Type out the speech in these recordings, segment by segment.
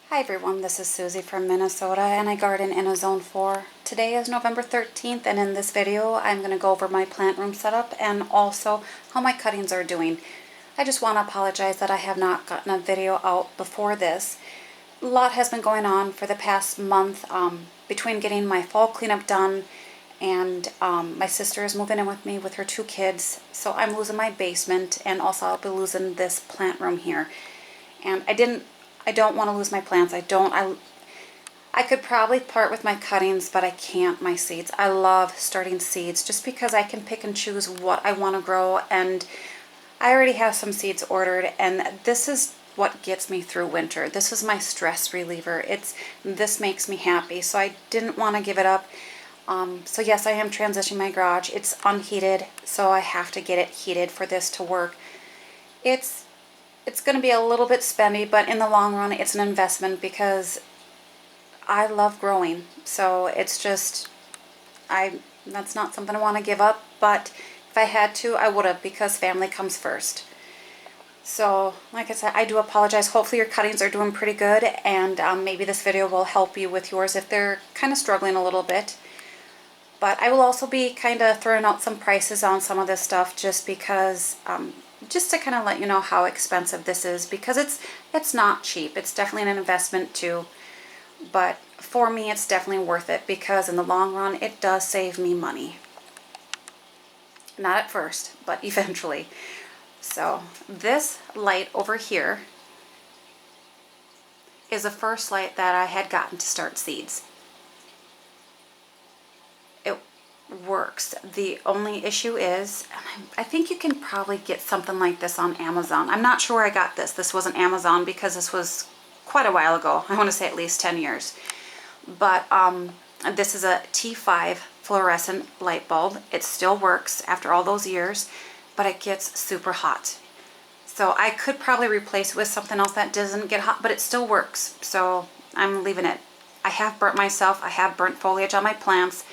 Hi everyone, this is Susie from Minnesota and I garden in a zone 4. Today is November 13th and in this video I'm going to go over my plant room setup and also how my cuttings are doing. I just want to apologize that I have not gotten a video out before this. A lot has been going on for the past month between getting my fall cleanup done and my sister is moving in with me with her 2 kids, so I'm losing my basement and also I'll be losing this plant room here. And I don't want to lose my plants. I could probably part with my cuttings, but I can't my seeds. I love starting seeds just because I can pick and choose what I want to grow, and I already have some seeds ordered, and this is what gets me through winter. This is my stress reliever. This makes me happy, so I didn't want to give it up. So yes, I am transitioning my garage. It's unheated, so I have to get it heated for this to work. It's going to be a little bit spendy, but in the long run, it's an investment because I love growing. So it's just, that's not something I want to give up, but if I had to, I would have, because family comes first. So, like I said, I do apologize. Hopefully your cuttings are doing pretty good, and maybe this video will help you with yours if they're kind of struggling a little bit. But I will also be kind of throwing out some prices on some of this stuff just because, just to kind of let you know how expensive this is, because it's not cheap. It's definitely an investment too, but for me it's definitely worth it because in the long run it does save me money. Not at first, but eventually. So this light over here is the first light that I had gotten to start seeds. Works. The only issue is, I think you can probably get something like this on Amazon. I'm not sure where I got this. This wasn't Amazon because this was quite a while ago. I want to say at least 10 years. But this is a T5 fluorescent light bulb. It still works after all those years, but it gets super hot. So I could probably replace it with something else that doesn't get hot, but it still works. So I'm leaving it. I have burnt myself. I have burnt foliage on my plants.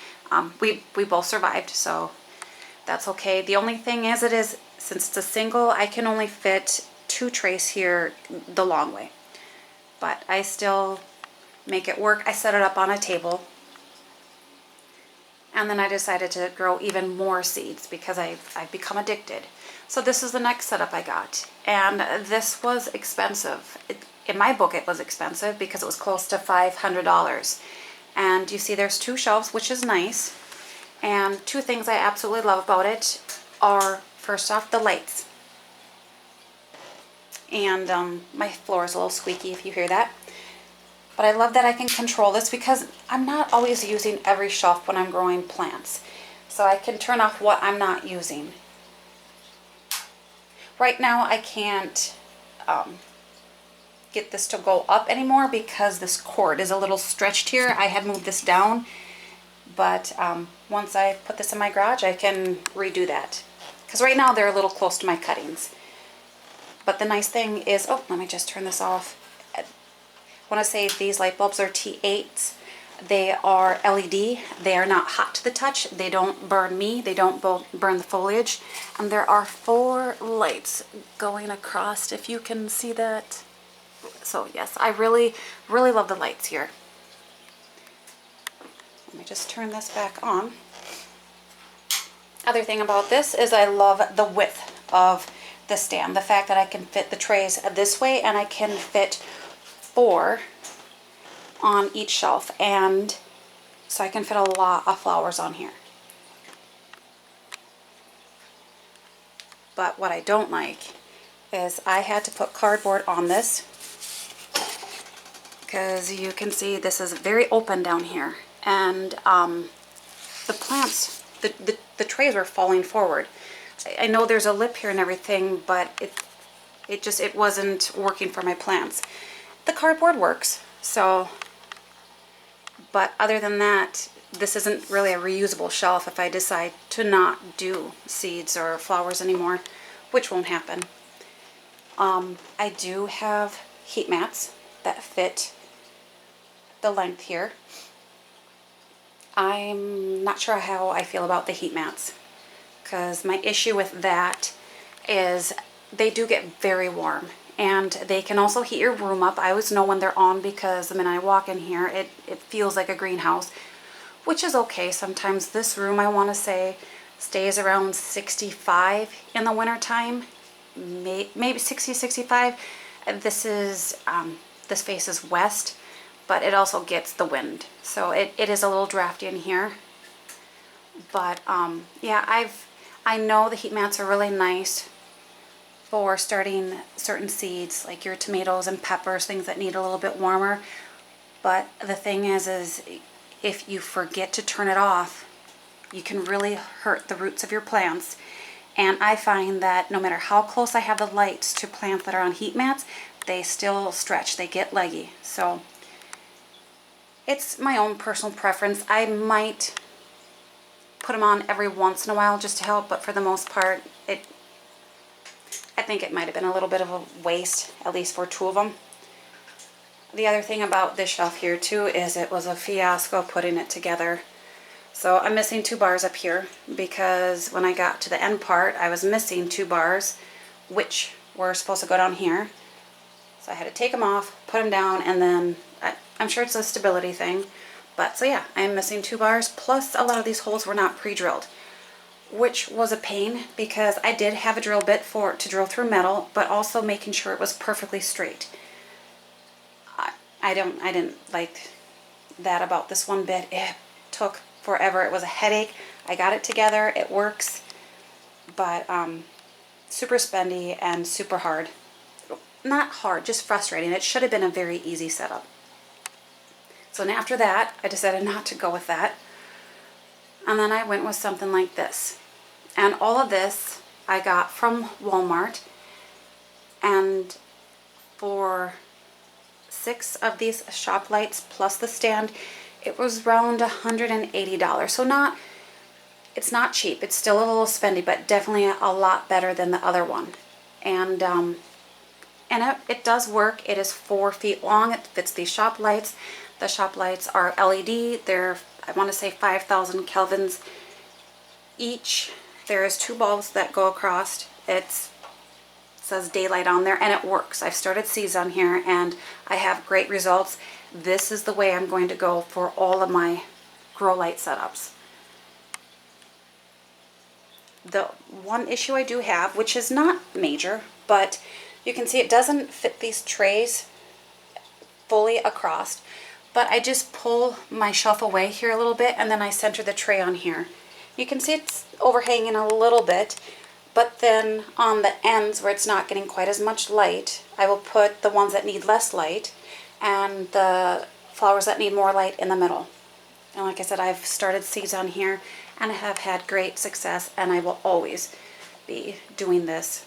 We both survived, so that's okay. The only thing is, since it's a single, I can only fit 2 trays here the long way. But I still make it work. I set it up on a table. And then I decided to grow even more seeds because I've become addicted. So this is the next setup I got. And this was expensive. In my book it was expensive because it was close to $500. And you see there's 2 shelves, which is nice. And 2 things I absolutely love about it are, first off, the lights. And my floor is a little squeaky if you hear that. But I love that I can control this because I'm not always using every shelf when I'm growing plants. So I can turn off what I'm not using. Right now I can't get this to go up anymore because this cord is a little stretched here. I had moved this down, but once I put this in my garage I can redo that because right now they're a little close to my cuttings. But the nice thing is, oh, let me just turn this off. I want to say these light bulbs are T8s. They are LED. They are not hot to the touch. They don't burn me. They don't burn the foliage. And there are 4 lights going across, if you can see that. So yes, I really, really love the lights here. Let me just turn this back on. Other thing about this is I love the width of the stand. The fact that I can fit the trays this way and I can fit 4 on each shelf, and so I can fit a lot of flowers on here. But what I don't like is I had to put cardboard on this because you can see this is very open down here, and the plants, the trays were falling forward. I know there's a lip here and everything, but it wasn't working for my plants. The cardboard works, so, but other than that, this isn't really a reusable shelf if I decide to not do seeds or flowers anymore, which won't happen. I do have heat mats that fit the length here. I'm not sure how I feel about the heat mats because my issue with that is they do get very warm and they can also heat your room up. I always know when they're on because the minute I walk in here, it feels like a greenhouse, which is okay. Sometimes this room, I want to say, stays around 65 in the wintertime, maybe 60, 65. This faces west, but it also gets the wind. So it is a little drafty in here. But yeah, I know the heat mats are really nice for starting certain seeds, like your tomatoes and peppers, things that need a little bit warmer. But the thing is if you forget to turn it off, you can really hurt the roots of your plants. And I find that no matter how close I have the lights to plants that are on heat mats, they still stretch, they get leggy. So it's my own personal preference. I might put them on every once in a while just to help, but for the most part, I think it might have been a little bit of a waste, at least for 2 of them. The other thing about this shelf here too is it was a fiasco putting it together. So I'm missing 2 bars up here because when I got to the end part, I was missing 2 bars, which were supposed to go down here. So I had to take them off, put them down, and then I'm sure it's a stability thing. But so yeah, I'm missing 2 bars, plus a lot of these holes were not pre-drilled, which was a pain because I did have a drill bit to drill through metal, but also making sure it was perfectly straight. I didn't like that about this one bit. It took forever. It was a headache. I got it together. It works, but super spendy and super hard. Not hard, just frustrating. It should have been a very easy setup. So then after that, I decided not to go with that. And then I went with something like this. And all of this I got from Walmart. And for 6 of these shop lights plus the stand, it was around $180. So it's not cheap. It's still a little spendy, but definitely a lot better than the other one. And it does work. It is 4 feet long. It fits these shop lights. The shop lights are LED. They're, I want to say, 5,000 kelvins each. There's 2 bulbs that go across. It says daylight on there, and it works. I've started seeds on here, and I have great results. This is the way I'm going to go for all of my grow light setups. The one issue I do have, which is not major, but you can see it doesn't fit these trays fully across, but I just pull my shelf away here a little bit, and then I center the tray on here. You can see it's overhanging a little bit, but then on the ends where it's not getting quite as much light, I will put the ones that need less light and the flowers that need more light in the middle. And like I said, I've started seeds on here and I have had great success, and I will always be doing this.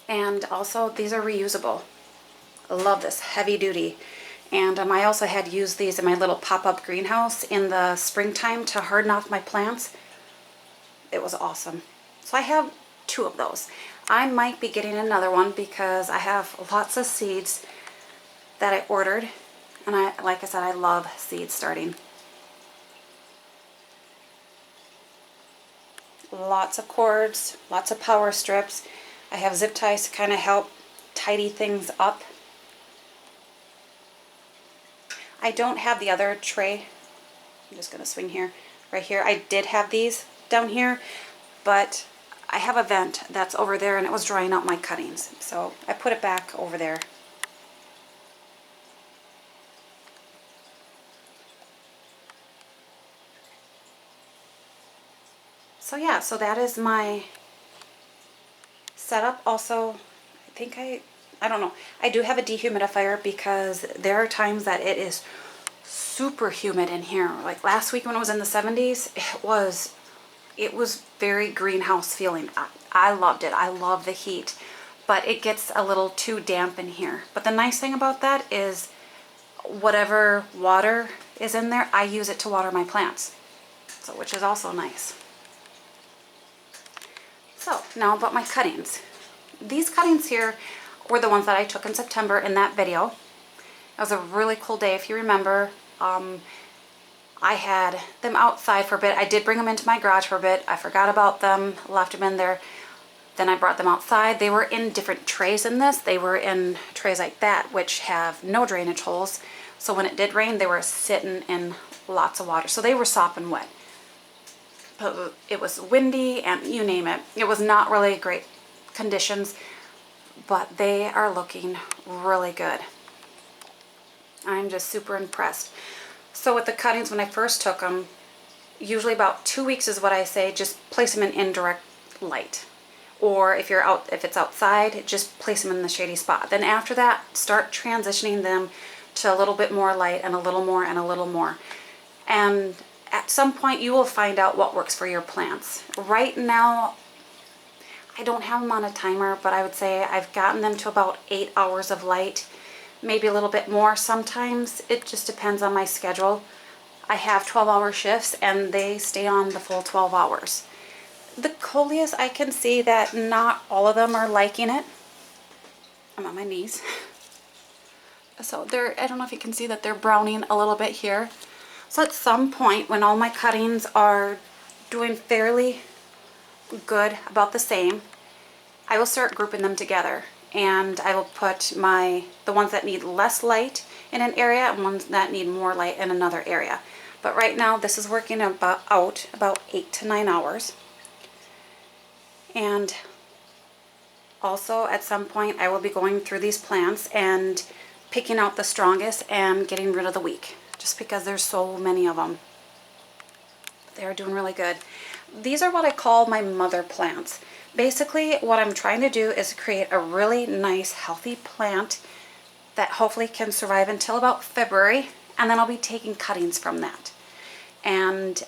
And also, these are reusable. I love this, heavy duty. And I also had used these in my little pop-up greenhouse in the springtime to harden off my plants. It was awesome. So I have 2 of those. I might be getting another one because I have lots of seeds that I ordered. And like I said, I love seed starting. Lots of cords, lots of power strips. I have zip ties to kind of help tidy things up. I don't have the other tray. I'm just going to swing here, right here. I did have these down here, but I have a vent that's over there and it was drying out my cuttings. So I put it back over there. So yeah, so that is my setup. Also, I think I don't know. I do have a dehumidifier because there are times that it is super humid in here. Like last week when it was in the 70s, it was very greenhouse feeling. I loved it. I love the heat, but it gets a little too damp in here. But the nice thing about that is whatever water is in there, I use it to water my plants. So, which is also nice. So now about my cuttings. These cuttings here were the ones that I took in September in that video. It was a really cool day, if you remember. I had them outside for a bit. I did bring them into my garage for a bit. I forgot about them, left them in there. Then I brought them outside. They were in different trays in this. They were in trays like that, which have no drainage holes. So when it did rain, they were sitting in lots of water. So they were sopping wet. But it was windy and you name it. It was not really great conditions, but they are looking really good. I'm just super impressed. So with the cuttings, when I first took them, usually about 2 weeks is what I say, just place them in indirect light. Or if it's outside, just place them in the shady spot. Then after that, start transitioning them to a little bit more light and a little more and a little more. And at some point you will find out what works for your plants. Right now, I don't have them on a timer, but I would say I've gotten them to about 8 hours of light, maybe a little bit more sometimes. It just depends on my schedule. I have 12-hour shifts and they stay on the full 12 hours. The coleus, I can see that not all of them are liking it. I'm on my knees. So I don't know if you can see that they're browning a little bit here. So at some point when all my cuttings are doing fairly good, about the same, I will start grouping them together. And I will put the ones that need less light in an area and ones that need more light in another area. But right now this is working about 8 to 9 hours. And also at some point I will be going through these plants and picking out the strongest and getting rid of the weak, just because there's so many of them. They're doing really good. These are what I call my mother plants. Basically what I'm trying to do is create a really nice healthy plant that hopefully can survive until about February, and then I'll be taking cuttings from that. And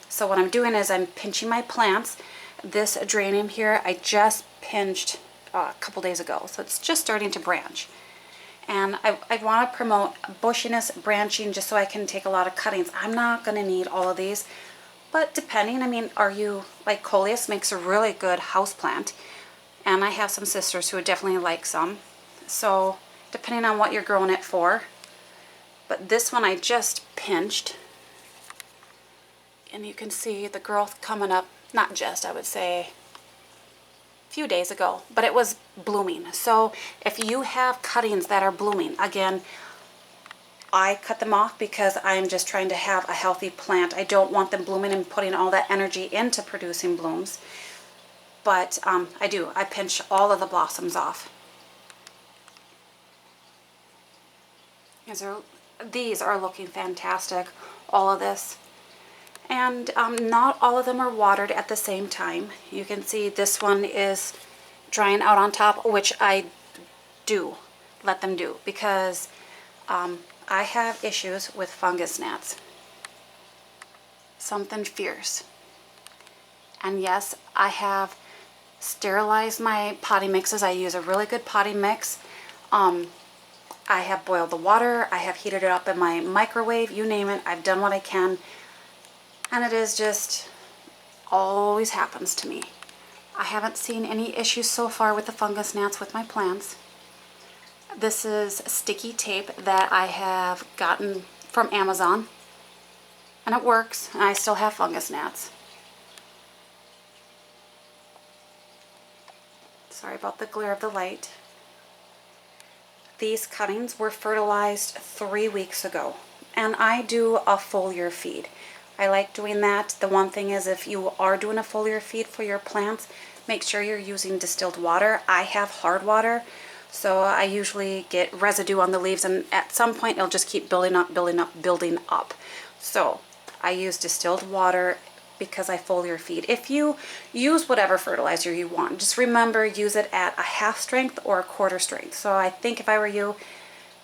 so what I'm doing is I'm pinching my plants. This geranium here I just pinched a couple days ago, so it's just starting to branch. And I want to promote bushiness, branching, just so I can take a lot of cuttings. I'm not going to need all of these, but depending, I mean, like coleus makes a really good house plant, and I have some sisters who would definitely like some. So depending on what you're growing it for. But this one I just pinched, and you can see the growth coming up, not just, I would say, few days ago, but it was blooming. So if you have cuttings that are blooming, again, I cut them off because I'm just trying to have a healthy plant. I don't want them blooming and putting all that energy into producing blooms. But I pinch all of the blossoms off. These are looking fantastic, all of this. And not all of them are watered at the same time. You can see this one is drying out on top, which I do let them do, because I have issues with fungus gnats. Something fierce. And yes, I have sterilized my potting mixes. I use a really good potting mix. I have boiled the water. I have heated it up in my microwave. You name it. I've done what I can. And it is just always happens to me. I haven't seen any issues so far with the fungus gnats with my plants. This is sticky tape that I have gotten from Amazon, and it works, and I still have fungus gnats. Sorry about the glare of the light. These cuttings were fertilized 3 weeks ago, and I do a foliar feed. I like doing that. The one thing is, if you are doing a foliar feed for your plants, make sure you're using distilled water. I have hard water, so I usually get residue on the leaves, and at some point it'll just keep building up, building up, building up. So I use distilled water because I foliar feed. If you use whatever fertilizer you want, just remember, use it at a half strength or a quarter strength. So I think if I were you,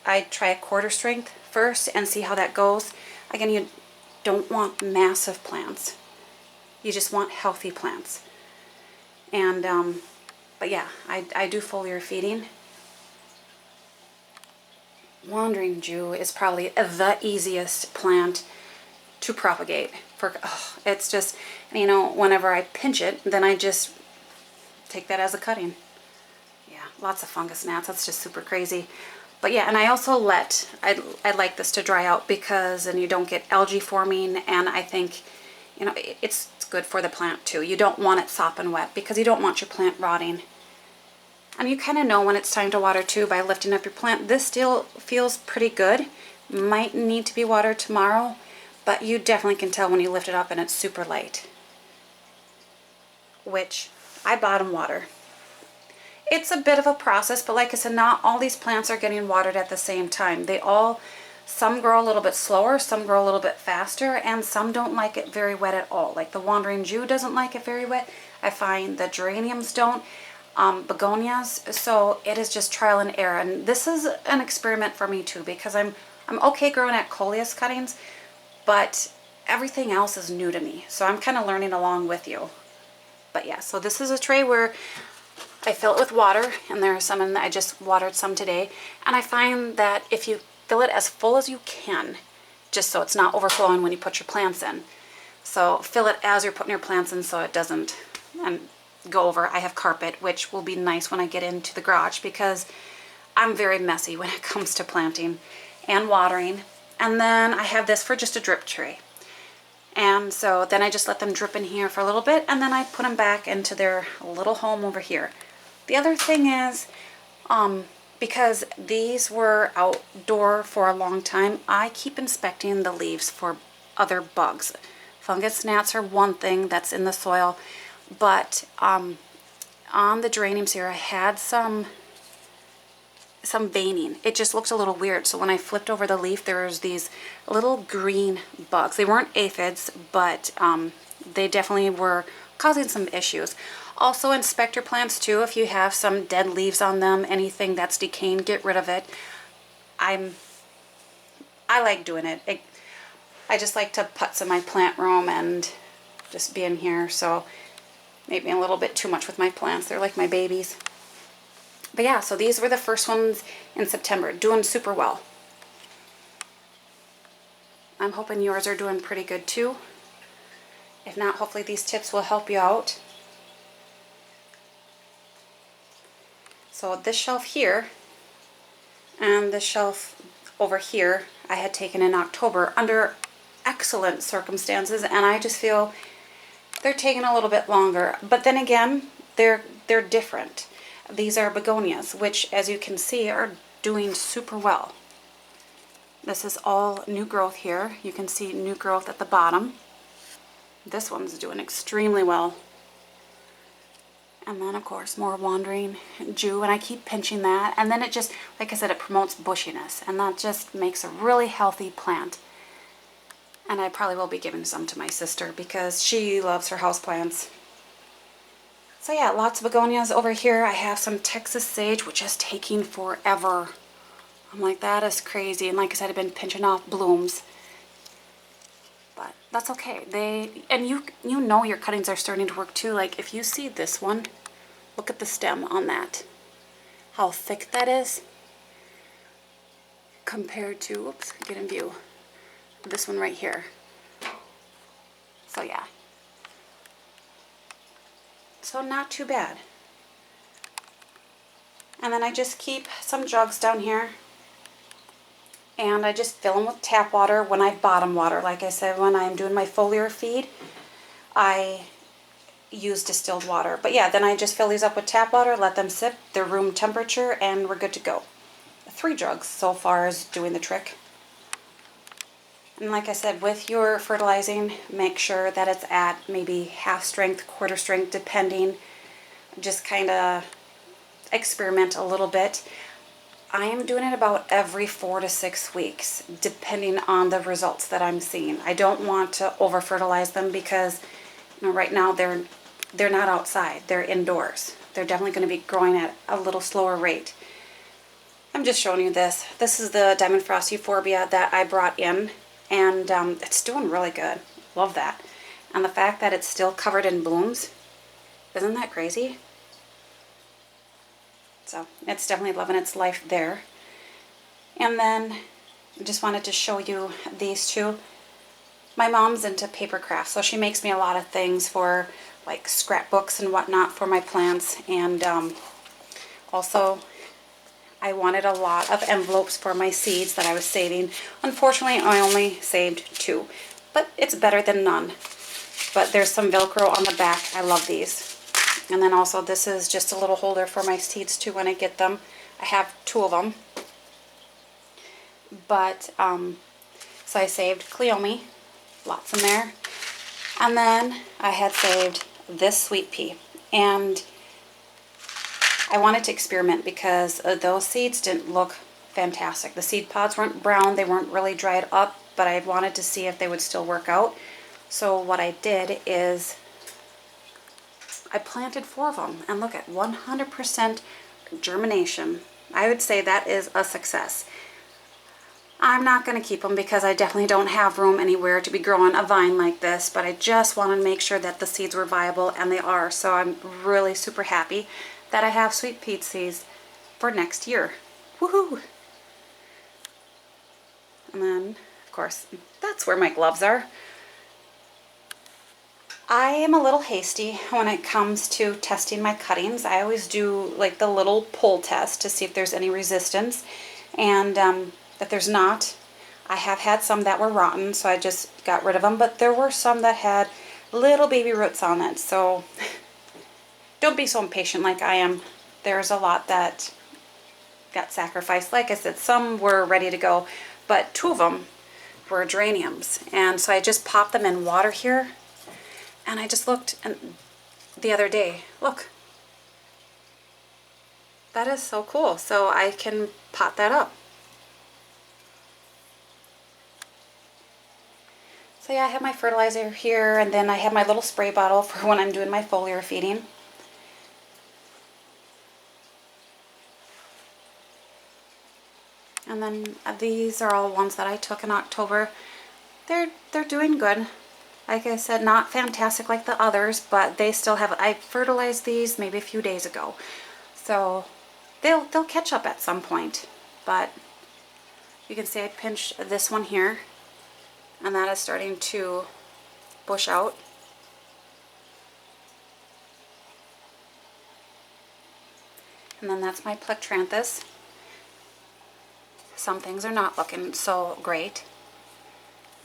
I'd try a quarter strength first and see how that goes. Again, you don't want massive plants. You just want healthy plants. And but yeah, I do foliar feeding. Wandering Jew is probably the easiest plant to propagate. It's just, you know, whenever I pinch it, then I just take that as a cutting. Yeah, lots of fungus gnats. That's just super crazy. But yeah, and I also I like this to dry out, because then you don't get algae forming, and I think, you know, it's good for the plant too. You don't want it sopping wet because you don't want your plant rotting. And you kind of know when it's time to water too by lifting up your plant. This still feels pretty good. Might need to be watered tomorrow, but you definitely can tell when you lift it up and it's super light. Which I bottom water. It's a bit of a process, but like I said, not all these plants are getting watered at the same time. Some grow a little bit slower, some grow a little bit faster, and some don't like it very wet at all. Like the Wandering Jew doesn't like it very wet. I find the geraniums don't. Begonias, so it is just trial and error. And this is an experiment for me too, because I'm okay growing at coleus cuttings, but everything else is new to me. So I'm kind of learning along with you. But yeah, so this is a tray where I fill it with water, and there are some in I just watered some today. And I find that if you fill it as full as you can, just so it's not overflowing when you put your plants in. So fill it as you're putting your plants in so it doesn't go over. I have carpet, which will be nice when I get into the garage because I'm very messy when it comes to planting and watering. And then I have this for just a drip tray. And so then I just let them drip in here for a little bit, and then I put them back into their little home over here. The other thing is, because these were outdoor for a long time, I keep inspecting the leaves for other bugs. Fungus gnats are one thing that's in the soil, but on the geraniums here I had some veining. It just looked a little weird. So when I flipped over the leaf, there was these little green bugs. They weren't aphids, but they definitely were causing some issues. Also inspect your plants too. If you have some dead leaves on them, anything that's decaying, get rid of it. I like doing it. I just like to putz in my plant room and just be in here. So maybe a little bit too much with my plants. They're like my babies. But yeah, so these were the first ones in September, doing super well. I'm hoping yours are doing pretty good too. If not, hopefully these tips will help you out. So this shelf here and this shelf over here I had taken in October under excellent circumstances, and I just feel they're taking a little bit longer. But then again, they're different. These are begonias, which as you can see are doing super well. This is all new growth here. You can see new growth at the bottom. This one's doing extremely well. And then of course more Wandering Jew, and I keep pinching that, and then it just, like I said, it promotes bushiness, and that just makes a really healthy plant. And I probably will be giving some to my sister because she loves her houseplants. So yeah, lots of begonias over here. I have some Texas sage, which is taking forever. I'm like, that is crazy. And like I said, I've been pinching off blooms. But that's okay. And you know your cuttings are starting to work too. Like if you see this one, look at the stem on that. How thick that is compared to, oops, get in view, this one right here. So yeah. So not too bad. And then I just keep some jugs down here, and I just fill them with tap water when I bottom water. Like I said, when I'm doing my foliar feed, I use distilled water. But yeah, then I just fill these up with tap water, let them sit, they're room temperature, and we're good to go. 3 jugs so far is doing the trick. And like I said, with your fertilizing, make sure that it's at maybe half strength, quarter strength, depending. Just kind of experiment a little bit. I am doing it about every 4 to 6 weeks, depending on the results that I'm seeing. I don't want to over fertilize them because, you know, right now they're not outside, they're indoors. They're definitely going to be growing at a little slower rate. I'm just showing you this. This is the Diamond Frost Euphorbia that I brought in. And it's doing really good. Love that. And the fact that it's still covered in blooms, isn't that crazy? So it's definitely loving its life there. And then I just wanted to show you these two. My mom's into paper crafts, so she makes me a lot of things for like scrapbooks and whatnot for my plants. And also I wanted a lot of envelopes for my seeds that I was saving. Unfortunately, I only saved 2, but it's better than none. but there's some Velcro on the back. I love these. And then also this is just a little holder for my seeds too when I get them. I have 2 of them. But, so I saved Cleome, lots in there. And then I had saved this sweet pea. And I wanted to experiment because those seeds didn't look fantastic. The seed pods weren't brown, they weren't really dried up, but I wanted to see if they would still work out. So what I did is I planted 4 of them, and look at 100% germination. I would say that is a success. I'm not going to keep them because I definitely don't have room anywhere to be growing a vine like this, but I just wanted to make sure that the seeds were viable, and they are. So I'm really super happy that I have sweet pea seeds for next year. Woohoo! And then, of course, that's where my gloves are. I am a little hasty when it comes to testing my cuttings. I always do like the little pull test to see if there's any resistance, and if there's not, I have had some that were rotten, so I just got rid of them, but there were some that had little baby roots on it, so don't be so impatient like I am. There's a lot that got sacrificed. Like I said, some were ready to go, but 2 of them were geraniums, and so I just popped them in water here. And I just looked and the other day, look, that is so cool. So I can pot that up. So yeah, I have my fertilizer here, and then I have my little spray bottle for when I'm doing my foliar feeding. And then these are all ones that I took in October. They're doing good. Like I said, not fantastic like the others, but they still have, I fertilized these maybe a few days ago. So they'll catch up at some point. But you can see I pinched this one here, and that is starting to bush out. And then that's my plectranthus. Some things are not looking so great,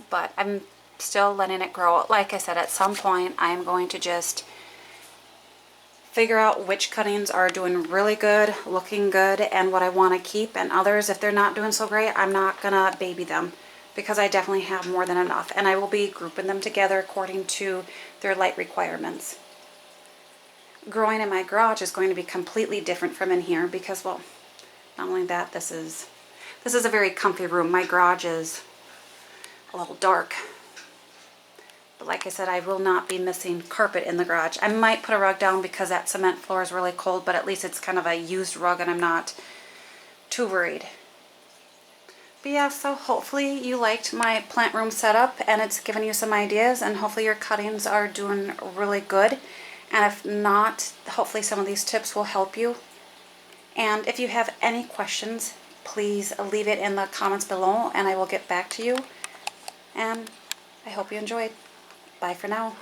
but I'm still letting it grow. Like I said, at some point I'm going to just figure out which cuttings are doing really good, looking good, and what I want to keep, and others, if they're not doing so great, I'm not gonna baby them because I definitely have more than enough, and I will be grouping them together according to their light requirements. Growing in my garage is going to be completely different from in here because, well, not only that, this is a very comfy room. My garage is a little dark. But like I said, I will not be missing carpet in the garage. I might put a rug down because that cement floor is really cold, but at least it's kind of a used rug and I'm not too worried. But yeah, so hopefully you liked my plant room setup and it's given you some ideas, and hopefully your cuttings are doing really good. And if not, hopefully some of these tips will help you. And if you have any questions, please leave it in the comments below and I will get back to you. And I hope you enjoyed. Bye for now.